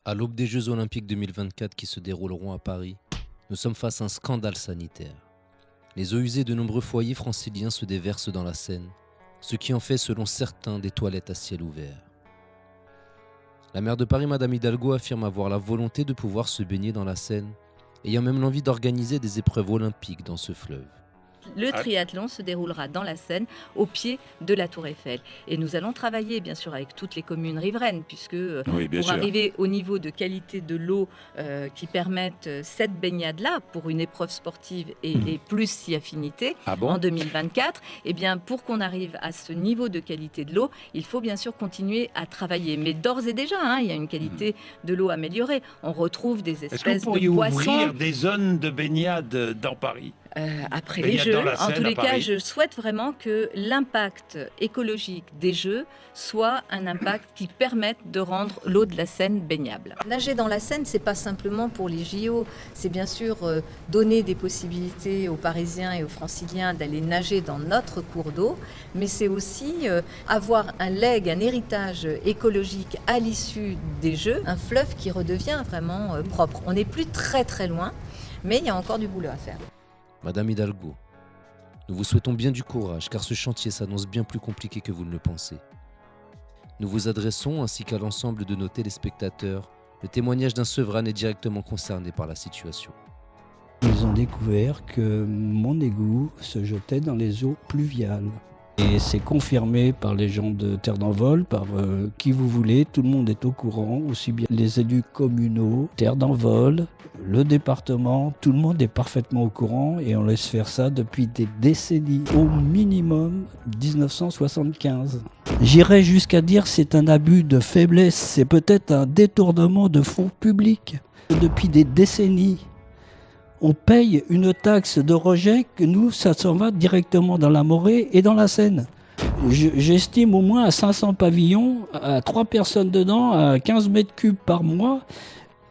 À l'aube des Jeux Olympiques 2024 qui se dérouleront à Paris, nous sommes face à un scandale sanitaire. Les eaux usées de nombreux foyers franciliens se déversent dans la Seine, ce qui en fait, selon certains, des toilettes à ciel ouvert. La maire de Paris, Madame Hidalgo, affirme avoir la volonté de pouvoir se baigner dans la Seine, ayant même l'envie d'organiser des épreuves olympiques dans ce fleuve. Le triathlon se déroulera dans la Seine, au pied de la Tour Eiffel. Et nous allons travailler, bien sûr, avec toutes les communes riveraines, puisque Oui, bien pour sûr. arriver au niveau de qualité de l'eau qui permettent cette baignade-là, pour une épreuve sportive et plus si affinité, Ah bon en 2024, eh bien, pour qu'on arrive à ce niveau de qualité de l'eau, il faut bien sûr continuer à travailler. Mais d'ores et déjà, il y a une qualité de l'eau améliorée. On retrouve des Est-ce que vous espèces pourriez de poissons. ouvrir des zones de baignade dans Paris? Après Mais il les y a Jeux, dans la en Seine, tous les à cas, Paris. je souhaite vraiment que l'impact écologique des Jeux soit un impact qui permette de rendre l'eau de la Seine baignable. Nager dans la Seine, c'est pas simplement pour les JO, c'est bien sûr donner des possibilités aux Parisiens et aux Franciliens d'aller nager dans notre cours d'eau, mais c'est aussi avoir un legs, un héritage écologique à l'issue des Jeux, un fleuve qui redevient vraiment propre. On n'est plus très très loin, mais il y a encore du boulot à faire. Madame Hidalgo, nous vous souhaitons bien du courage car ce chantier s'annonce bien plus compliqué que vous ne le pensez. Nous vous adressons, ainsi qu'à l'ensemble de nos téléspectateurs, le témoignage d'un Sevran est directement concerné par la situation. Ils ont découvert que mon égout se jetait dans les eaux pluviales. Et c'est confirmé par les gens de Terre d'Envol, par qui vous voulez, tout le monde est au courant, aussi bien les élus communaux, Terre d'Envol, le département, tout le monde est parfaitement au courant et on laisse faire ça depuis des décennies, au minimum 1975. J'irais jusqu'à dire c'est un abus de faiblesse, c'est peut-être un détournement de fonds publics. Depuis des décennies, on paye une taxe de rejet que nous, ça s'en va directement dans la Morée et dans la Seine. J'estime au moins à 500 pavillons, à 3 personnes dedans, à 15 mètres cubes par mois.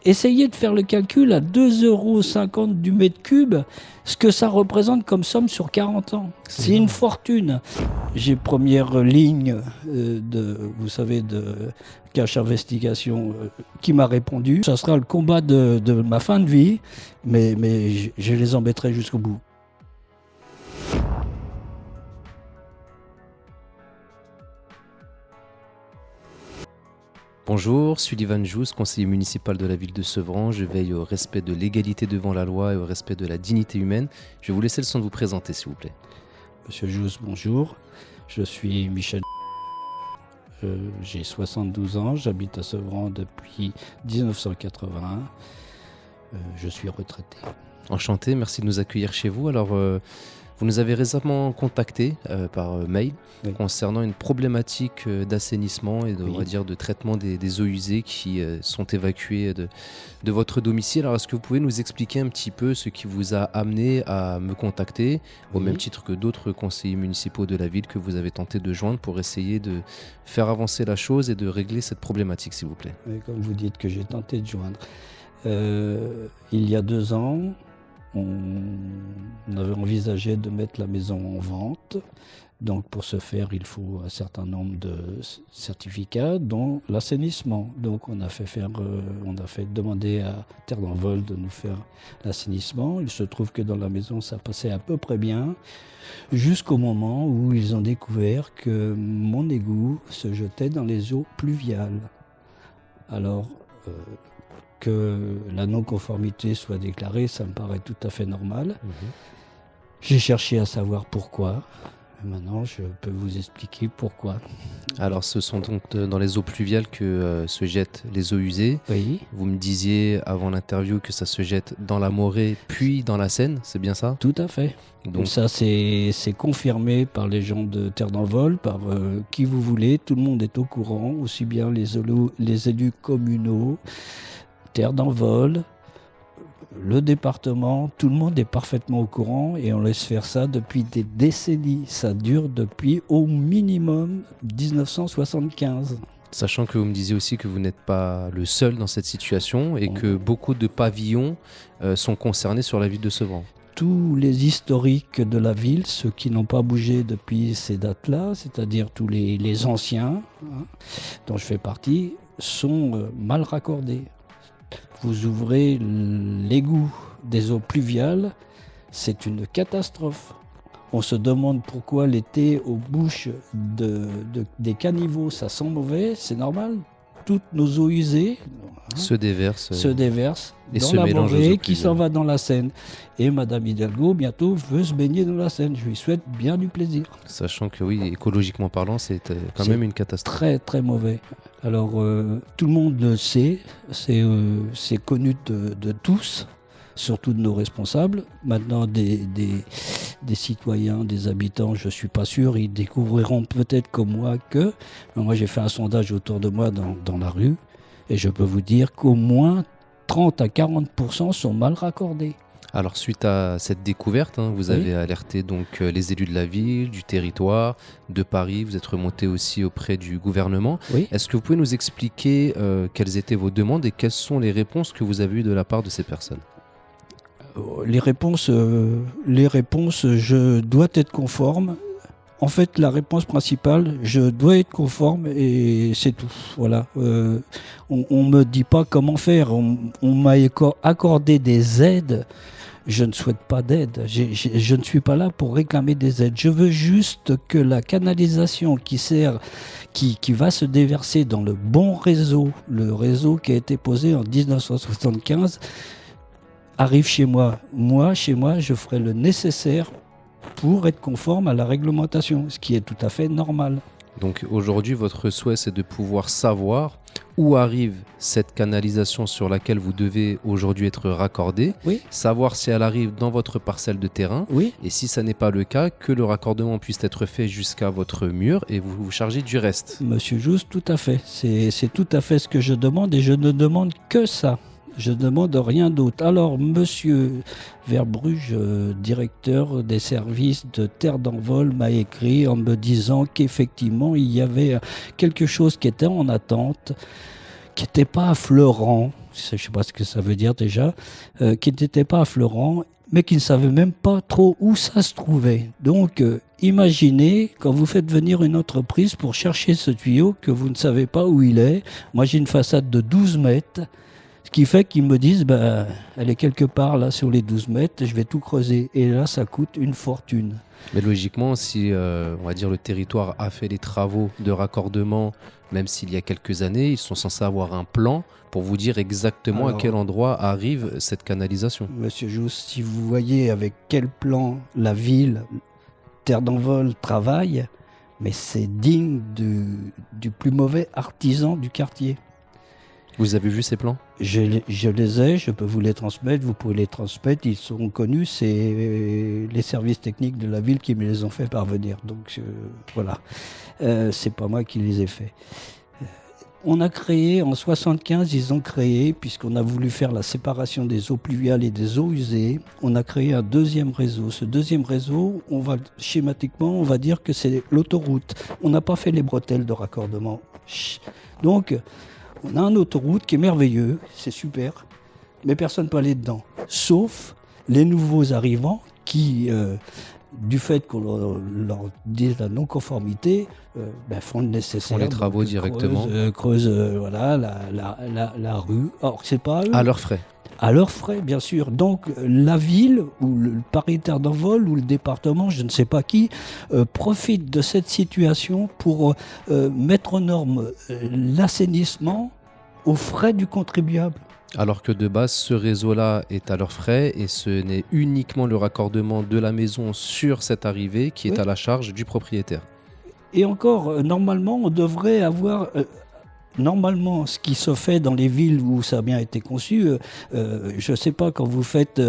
Essayez de faire le calcul à 2,50 € du mètre cube, ce que ça représente comme somme sur 40 ans. C'est une fortune. J'ai première ligne vous savez, de Cache Investigation qui m'a répondu. Ça sera le combat de ma fin de vie, mais je les embêterai jusqu'au bout. Bonjour, Sullivan Jousse, conseiller municipal de la ville de Sevran. Je veille au respect de l'égalité devant la loi et au respect de la dignité humaine. Je vais vous laisser le soin de vous présenter, s'il vous plaît. Monsieur Jousse, bonjour. Je suis Michel. J'ai 72 ans, j'habite à Sevran depuis 1981. Je suis retraité. Enchanté, merci de nous accueillir chez vous. Alors, vous nous avez récemment contacté par mail concernant une problématique d'assainissement et on va dire de traitement des eaux usées qui sont évacuées de votre domicile. Alors, est-ce que vous pouvez nous expliquer un petit peu ce qui vous a amené à me contacter, au même titre que d'autres conseillers municipaux de la ville que vous avez tenté de joindre pour essayer de faire avancer la chose et de régler cette problématique, s'il vous plaît? Oui, comme vous dites que j'ai tenté de joindre. Il y a 2 ans, on avait envisagé de mettre la maison en vente. Donc pour ce faire, il faut un certain nombre de certificats, dont l'assainissement. Donc on a fait demander à Terre d'Envol de nous faire l'assainissement. Il se trouve que dans la maison, ça passait à peu près bien, jusqu'au moment où ils ont découvert que mon égout se jetait dans les eaux pluviales. Alors, que la non-conformité soit déclarée, ça me paraît tout à fait normal. J'ai cherché à savoir pourquoi. Et maintenant, je peux vous expliquer pourquoi. Alors, ce sont donc dans les eaux pluviales que se jettent les eaux usées. Oui, Vous me disiez avant l'interview que ça se jette dans la Morée, puis dans la Seine, c'est bien ça? tout à fait. Donc, Donc ça, c'est confirmé par les gens de Terre d'Envol, par qui vous voulez. Tout le monde est au courant, aussi bien les élus communaux, Terre d'Envol, le département, tout le monde est parfaitement au courant et on laisse faire ça depuis des décennies. Ça dure depuis au minimum 1975. sachant que vous me disiez aussi que vous n'êtes pas le seul dans cette situation et que beaucoup de pavillons sont concernés sur la ville de Sevran. Tous les historiques de la ville, ceux qui n'ont pas bougé depuis ces dates-là, c'est-à-dire tous les anciens, dont je fais partie, sont mal raccordés. vous ouvrez l'égout des eaux pluviales, c'est une catastrophe. On se demande pourquoi l'été, aux bouches des caniveaux, ça sent mauvais, c'est normal. Toutes nos eaux usées se déversent et dans se la mélangent aux Morée eaux qui s'en pluviales. va dans la Seine. Et Madame Hidalgo, bientôt, veut se baigner dans la Seine. Je lui souhaite bien du plaisir. Sachant que oui, écologiquement parlant, c'est quand C'est même une catastrophe. Très, très mauvais. Alors, tout le monde le sait, c'est connu de tous, surtout de nos responsables. Maintenant, des citoyens, des habitants, je ne suis pas sûr, ils découvriront peut-être comme moi que... Moi, j'ai fait un sondage autour de moi dans la rue, et je peux vous dire qu'au moins 30 à 40% sont mal raccordés. Alors suite à cette découverte, vous avez alerté donc les élus de la ville, du territoire, de Paris, vous êtes remonté aussi auprès du gouvernement. Oui. Est-ce que vous pouvez nous expliquer quelles étaient vos demandes et quelles sont les réponses que vous avez eues de la part de ces personnes ? Les réponses, je dois être conforme. En fait, la réponse principale, je dois être conforme et c'est tout. Voilà. On me dit pas comment faire. On m'a accordé des aides. Je ne souhaite pas d'aide. Je ne suis pas là pour réclamer des aides. Je veux juste que la canalisation qui va se déverser dans le bon réseau, le réseau qui a été posé en 1975, arrive chez moi. Moi, chez moi, je ferai le nécessaire pour être conforme à la réglementation, ce qui est tout à fait normal. Donc aujourd'hui, votre souhait, c'est de pouvoir savoir où arrive cette canalisation sur laquelle vous devez aujourd'hui être raccordé, Oui. savoir si elle arrive dans votre parcelle de terrain, Oui. et si ça n'est pas le cas, que le raccordement puisse être fait jusqu'à votre mur et vous vous chargez du reste. Monsieur Jousse, tout à fait. C'est tout à fait ce que je demande et je ne demande que ça. Je ne demande rien d'autre. Alors, monsieur Verbruge, directeur des services de Terre d'Envol, m'a écrit en me disant qu'effectivement, il y avait quelque chose qui était en attente, qui n'était pas affleurant. Je ne sais pas ce que ça veut dire déjà, qui n'était pas affleurant, mais qui ne savait même pas trop où ça se trouvait. Donc, imaginez quand vous faites venir une entreprise pour chercher ce tuyau que vous ne savez pas où il est. Moi, j'ai une façade de 12 mètres. Ce qui fait qu'ils me disent, elle est quelque part là sur les 12 mètres, je vais tout creuser. Et là, ça coûte une fortune. Mais logiquement, si on va dire le territoire a fait les travaux de raccordement, même s'il y a quelques années, ils sont censés avoir un plan pour vous dire exactement à quel endroit arrive cette canalisation. Monsieur Jousse, si vous voyez avec quel plan la ville, Terre d'Envol, travaille, mais c'est digne du plus mauvais artisan du quartier. Vous avez vu ces plans ? Je les ai, je peux vous les transmettre, vous pouvez les transmettre, ils seront connus, c'est les services techniques de la ville qui me les ont fait parvenir. Donc voilà, c'est pas moi qui les ai faits. On a créé, en 75, ils ont créé, puisqu'on a voulu faire la séparation des eaux pluviales et des eaux usées, on a créé un deuxième réseau. Ce deuxième réseau, schématiquement, on va dire que c'est l'autoroute. On n'a pas fait les bretelles de raccordement. Donc, on a une autoroute qui est merveilleux, c'est super, mais personne ne peut aller dedans. Sauf les nouveaux arrivants qui, du fait qu'on leur dise la non-conformité, font le nécessaire. Font les travaux directement. Creusent voilà, la rue. Or, c'est pas à eux. À leurs frais. À leurs frais, bien sûr. Donc, la ville, ou le Paris Terre d'Envol, ou le département, je ne sais pas qui, profite de cette situation pour mettre aux normes l'assainissement aux frais du contribuable. Alors que de base, ce réseau-là est à leurs frais et ce n'est uniquement le raccordement de la maison sur cette arrivée qui est à la charge du propriétaire. Et encore, normalement, on devrait avoir... Normalement, ce qui se fait dans les villes où ça a bien été conçu, je ne sais pas, quand vous faites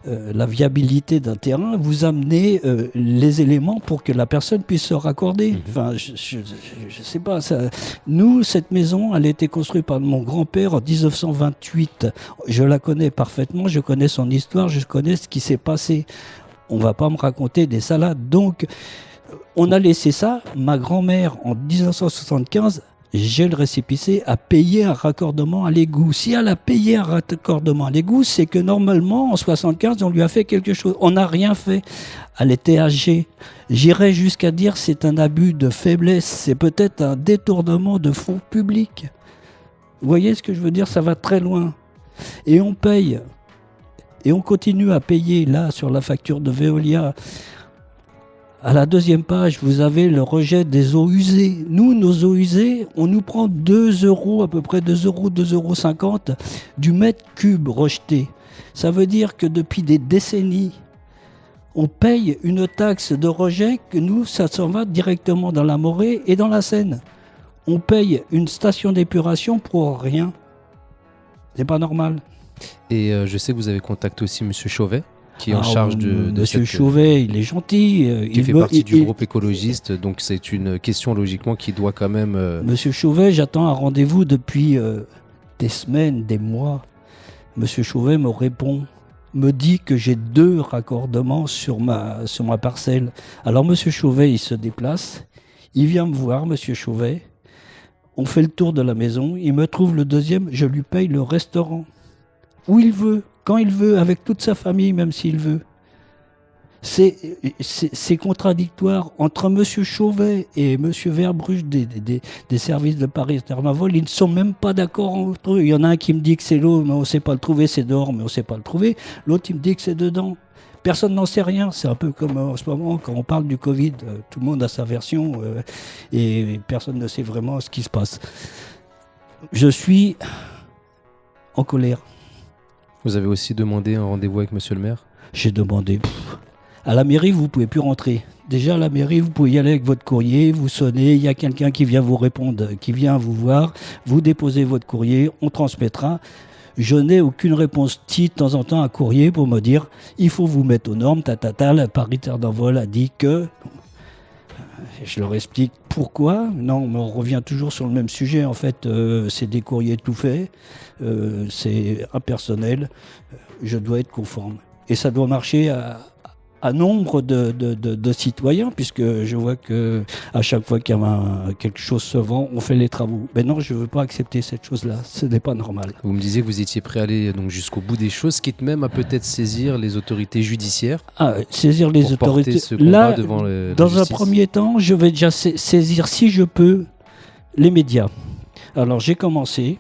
la viabilité d'un terrain, vous amenez les éléments pour que la personne puisse se raccorder. Enfin, je ne sais pas. Nous, cette maison, elle a été construite par mon grand-père en 1928. Je la connais parfaitement, je connais son histoire, je connais ce qui s'est passé. On ne va pas me raconter des salades. Donc, on a laissé ça. Ma grand-mère, en 1975, j'ai le récépissé, a payé un raccordement à l'égout. Si elle a payé un raccordement à l'égout, c'est que normalement, en 75, on lui a fait quelque chose. On n'a rien fait. Elle était âgée. J'irais jusqu'à dire c'est un abus de faiblesse. C'est peut-être un détournement de fonds publics. Vous voyez ce que je veux dire? Ça va très loin. Et on paye. Et on continue à payer, là, sur la facture de Veolia. À la deuxième page, vous avez le rejet des eaux usées. Nous, nos eaux usées, on nous prend 2 €, à peu près 2 €, 2,50 € du mètre cube rejeté. Ça veut dire que depuis des décennies, on paye une taxe de rejet que nous, ça s'en va directement dans la Morée et dans la Seine. On paye une station d'épuration pour rien. C'est pas normal. Et je sais que vous avez contacté aussi M. Chauvet, qui est en charge de Monsieur Chauvet, il est gentil. Qui fait partie du groupe écologiste, donc c'est une question logiquement qui doit quand même... Monsieur Chauvet, j'attends un rendez-vous depuis des semaines, des mois. Monsieur Chauvet me répond, me dit que j'ai 2 raccordements sur ma parcelle. Alors Monsieur Chauvet, il se déplace, il vient me voir, Monsieur Chauvet. On fait le tour de la maison, il me trouve le 2e, je lui paye le restaurant. Où il veut, quand il veut, avec toute sa famille, même s'il veut. C'est contradictoire entre M. Chauvet et M. Verbruch des services de Paris Ternavol. Ils ne sont même pas d'accord entre eux. Il y en a un qui me dit que c'est l'eau, mais on ne sait pas le trouver, c'est dehors, mais on ne sait pas le trouver. L'autre, il me dit que c'est dedans. Personne n'en sait rien. C'est un peu comme en ce moment, quand on parle du Covid, tout le monde a sa version et personne ne sait vraiment ce qui se passe. Je suis en colère. Vous avez aussi demandé un rendez-vous avec monsieur le maire? J'ai demandé. À la mairie, vous ne pouvez plus rentrer. Déjà, à la mairie, vous pouvez y aller avec votre courrier, vous sonnez, il y a quelqu'un qui vient vous répondre, qui vient vous voir, vous déposez votre courrier, on transmettra. Je n'ai aucune réponse. Si de temps en temps un courrier pour me dire il faut vous mettre aux normes, la Paris Ternavol a dit que... Je leur explique pourquoi. Non, mais on revient toujours sur le même sujet. En fait, c'est des courriers tout faits, c'est impersonnel. Je dois être conforme. Et ça doit marcher à nombre de citoyens, puisque je vois que à chaque fois qu'il y a quelque chose se vend, on fait les travaux. Mais non, je ne veux pas accepter cette chose-là. Ce n'est pas normal. Vous me disiez que vous étiez prêt à aller donc jusqu'au bout des choses, quitte même à peut-être saisir les autorités judiciaires. Saisir les autorités. Là, dans un premier temps, je vais déjà saisir, si je peux, les médias. Alors, j'ai commencé.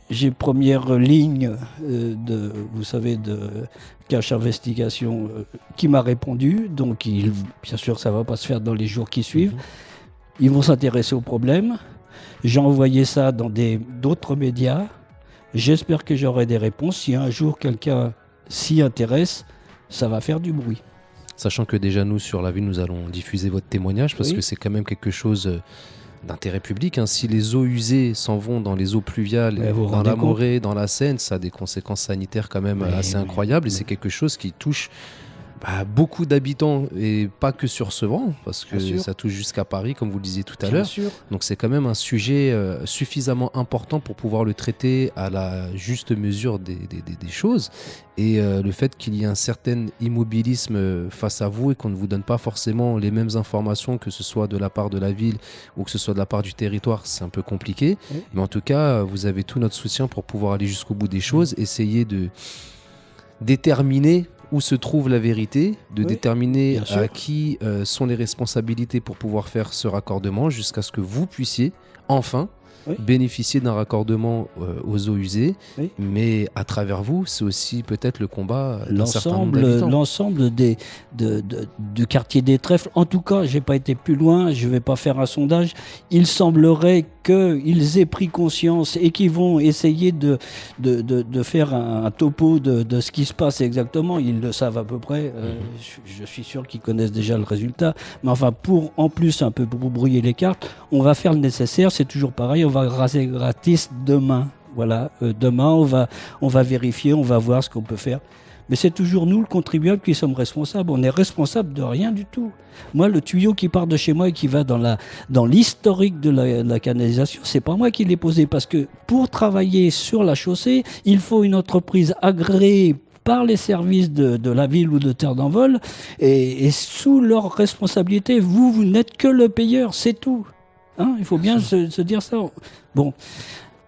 J'ai première ligne vous savez, de Cache Investigation qui m'a répondu. Donc, bien sûr, ça ne va pas se faire dans les jours qui suivent. Ils vont s'intéresser au problème. J'ai envoyé ça dans d'autres médias. J'espère que j'aurai des réponses. Si un jour quelqu'un s'y intéresse, ça va faire du bruit. Sachant que déjà, nous, sur la ville, nous allons diffuser votre témoignage parce que c'est quand même quelque chose... d'intérêt public. Si les eaux usées s'en vont dans les eaux pluviales, dans la Morée, dans la Seine, ça a des conséquences sanitaires quand même assez incroyables et c'est quelque chose qui touche beaucoup d'habitants et pas que sur Sevran, parce que ça touche jusqu'à Paris, comme vous le disiez tout à l'heure. Donc c'est quand même un sujet suffisamment important pour pouvoir le traiter à la juste mesure des choses. Et le fait qu'il y ait un certain immobilisme face à vous et qu'on ne vous donne pas forcément les mêmes informations, que ce soit de la part de la ville ou que ce soit de la part du territoire, c'est un peu compliqué. Mais en tout cas, vous avez tout notre soutien pour pouvoir aller jusqu'au bout des choses, essayer de déterminer où se trouve la vérité, de déterminer à qui sont les responsabilités pour pouvoir faire ce raccordement jusqu'à ce que vous puissiez enfin bénéficier d'un raccordement aux eaux usées. Mais à travers vous, c'est aussi peut-être le combat d'un certain nombre d'habitants. L'ensemble du quartier des Trèfles, en tout cas, je n'ai pas été plus loin, je ne vais pas faire un sondage. Il semblerait qu'ils aient pris conscience et qu'ils vont essayer de faire un topo de ce qui se passe exactement. Ils le savent à peu près. Je suis sûr qu'ils connaissent déjà le résultat. Mais enfin, en plus, un peu pour brouiller les cartes, on va faire le nécessaire. C'est toujours pareil, on va raser gratis demain. Voilà, demain, on va vérifier, on va voir ce qu'on peut faire. Mais c'est toujours nous, le contribuable, qui sommes responsables. On n'est responsable de rien du tout. Moi, le tuyau qui part de chez moi et qui va dans l'historique de la canalisation, c'est pas moi qui l'ai posé. Parce que pour travailler sur la chaussée, il faut une entreprise agréée par les services de la ville ou de Terre d'Envol. Et sous leur responsabilité, vous n'êtes que le payeur, c'est tout. Il faut bien se dire ça. Bon,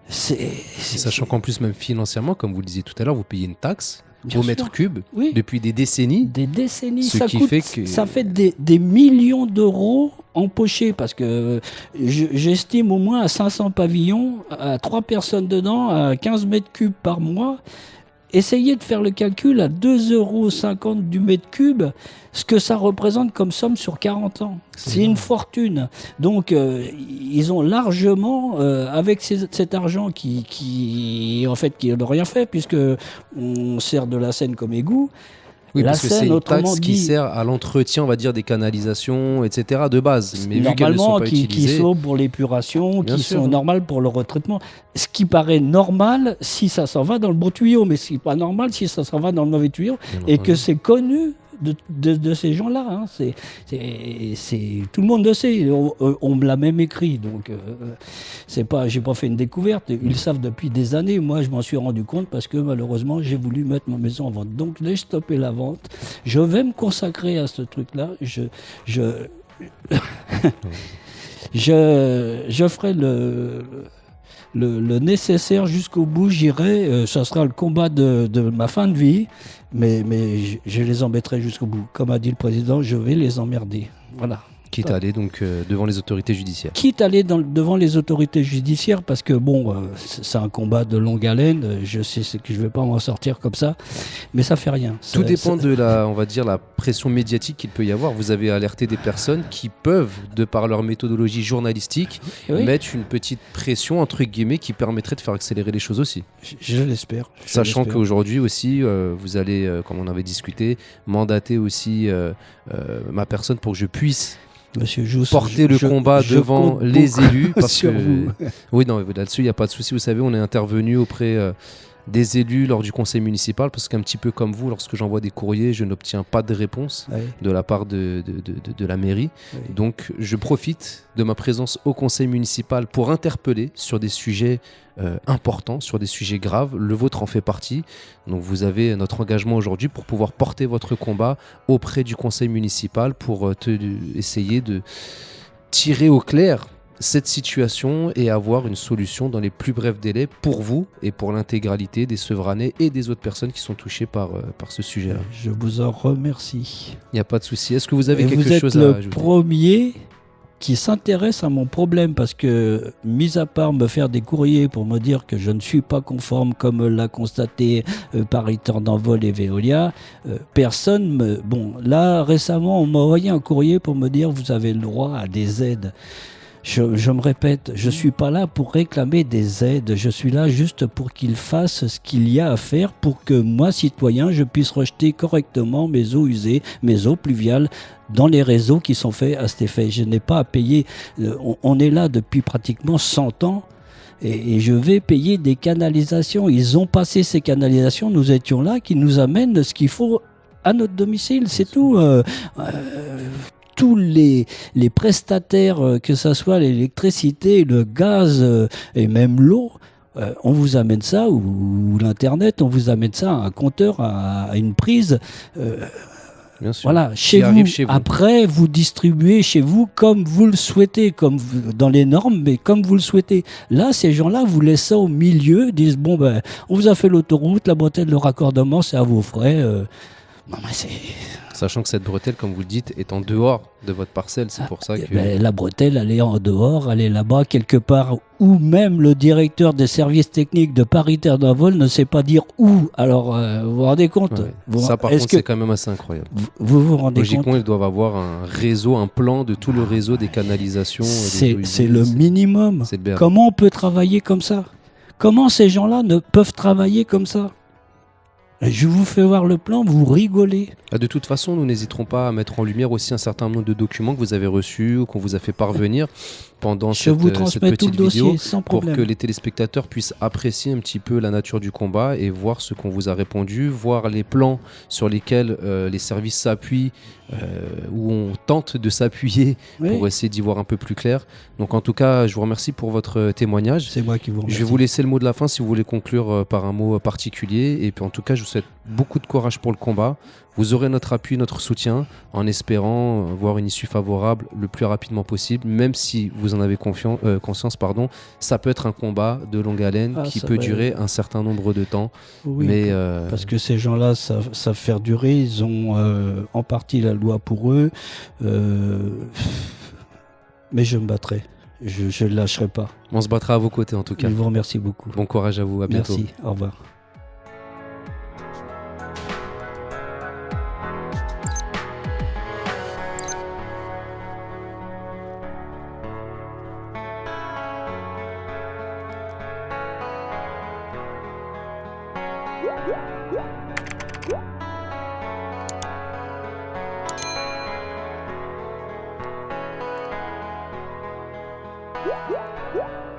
sachant qu'en plus, même financièrement, comme vous le disiez tout à l'heure, vous payez une taxe. au mètre cube depuis des décennies. Des décennies. Ce ça qui coûte, fait que... ça fait des millions d'euros empochés parce que j'estime au moins à 500 pavillons, à 3 personnes dedans, à 15 mètres cubes par mois. Essayez de faire le calcul à 2,50 € du mètre cube, ce que ça représente comme somme sur 40 ans. C'est une fortune. Donc, ils ont largement, avec cet argent qui n'a rien fait, puisque on sert de la Seine comme égout. Oui, parce que c'est une taxe qui sert à l'entretien, on va dire, des canalisations, etc. de base. Mais vu qu'elles ne sont pas utilisées... qui sont pour l'épuration, qui sont normales pour le retraitement. Ce qui paraît normal si ça s'en va dans le bon tuyau, mais ce qui n'est pas normal si ça s'en va dans le mauvais tuyau. Et que c'est connu de ces gens-là. Hein. Tout le monde le sait. On me l'a même écrit. Donc, j'ai pas fait une découverte. Ils le savent depuis des années. Moi, je m'en suis rendu compte parce que malheureusement, j'ai voulu mettre ma maison en vente. Donc, j'ai stoppé la vente. Je vais me consacrer à ce truc-là. Je ferai le nécessaire jusqu'au bout, j'irai, ça sera le combat de ma fin de vie, mais je les embêterai jusqu'au bout. Comme a dit le président, je vais les emmerder. Voilà. Quitte à aller donc devant les autorités judiciaires. Quitte à aller devant les autorités judiciaires, parce que bon, c'est un combat de longue haleine. Je sais que je ne vais pas m'en sortir comme ça, mais ça fait rien. Tout dépend de la, on va dire, la pression médiatique qu'il peut y avoir. Vous avez alerté des personnes qui peuvent, de par leur méthodologie journalistique, mettre une petite pression entre guillemets qui permettrait de faire accélérer les choses aussi. Je l'espère. Sachant qu'aujourd'hui aussi, vous allez, comme on avait discuté, mandater aussi ma personne pour que je puisse porter le combat devant les élus parce que oui, non, là-dessus il n'y a pas de souci. Vous savez, on est intervenu auprès des élus lors du conseil municipal parce qu'un petit peu comme vous, lorsque j'envoie des courriers, je n'obtiens pas de réponse de la part de la mairie. Donc je profite de ma présence au conseil municipal pour interpeller sur des sujets importants, sur des sujets graves. Le vôtre en fait partie. Donc vous avez notre engagement aujourd'hui pour pouvoir porter votre combat auprès du conseil municipal pour essayer de tirer au clair cette situation et avoir une solution dans les plus brefs délais pour vous et pour l'intégralité des Sevranais et des autres personnes qui sont touchées par ce sujet-là. Je vous en remercie. Il n'y a pas de souci. Est-ce que vous avez quelque chose à ajouter ? Vous êtes le premier qui s'intéresse à mon problème parce que, mis à part me faire des courriers pour me dire que je ne suis pas conforme comme l'a constaté Paris Temps d'Envol et Veolia, personne Bon, là, récemment, on m'a envoyé un courrier pour me dire vous avez le droit à des aides. Je me répète, je ne suis pas là pour réclamer des aides, je suis là juste pour qu'ils fassent ce qu'il y a à faire pour que moi, citoyen, je puisse rejeter correctement mes eaux usées, mes eaux pluviales dans les réseaux qui sont faits à cet effet. Je n'ai pas à payer, on est là depuis pratiquement 100 ans et je vais payer des canalisations. Ils ont passé ces canalisations, nous étions là, qui nous amènent ce qu'il faut à notre domicile, c'est tout. Tous les prestataires, que ce soit l'électricité, le gaz et même l'eau, on vous amène ça, ou l'Internet, on vous amène ça à un compteur, à une prise. Bien sûr. Voilà, chez vous. Après, vous distribuez chez vous comme vous le souhaitez, dans les normes, mais comme vous le souhaitez. Là, ces gens-là vous laissent ça au milieu, disent bon ben, on vous a fait l'autoroute, la bretelle de raccordement, c'est à vos frais. Non, mais sachant que cette bretelle, comme vous le dites, est en dehors de votre parcelle, c'est pour ça que... la bretelle, elle est en dehors, elle est là-bas, quelque part, où même le directeur des services techniques de Paris Terre d'Envol ne sait pas dire où. Alors, vous vous rendez compte Ça, par contre, c'est quand même assez incroyable. Vous vous rendez compte ? Logiquement, ils doivent avoir un réseau, un plan de tout le réseau des canalisations. C'est le minimum. Le Comment on peut travailler comme ça ? Comment ces gens-là ne peuvent travailler comme ça ? Je vous fais voir le plan, vous rigolez. De toute façon, nous n'hésiterons pas à mettre en lumière aussi un certain nombre de documents que vous avez reçus ou qu'on vous a fait parvenir pendant cette petite vidéo pour que les téléspectateurs puissent apprécier un petit peu la nature du combat et voir ce qu'on vous a répondu, voir les plans sur lesquels les services s'appuient, où on tente de s'appuyer pour essayer d'y voir un peu plus clair. Donc en tout cas, je vous remercie pour votre témoignage. C'est moi qui vous remercie. Je vais vous laisser le mot de la fin si vous voulez conclure par un mot particulier. Et puis en tout cas, je vous vous souhaite beaucoup de courage pour le combat. Vous aurez notre appui, notre soutien, en espérant voir une issue favorable le plus rapidement possible, même si vous en avez conscience, ça peut être un combat de longue haleine qui peut durer un certain nombre de temps. Oui, mais, parce que ces gens-là savent faire durer, ils ont en partie la loi pour eux, mais je me battrai. Je ne lâcherai pas. On se battra à vos côtés en tout cas. Je vous remercie beaucoup. Bon courage à vous, à bientôt. Merci, au revoir. Yeah.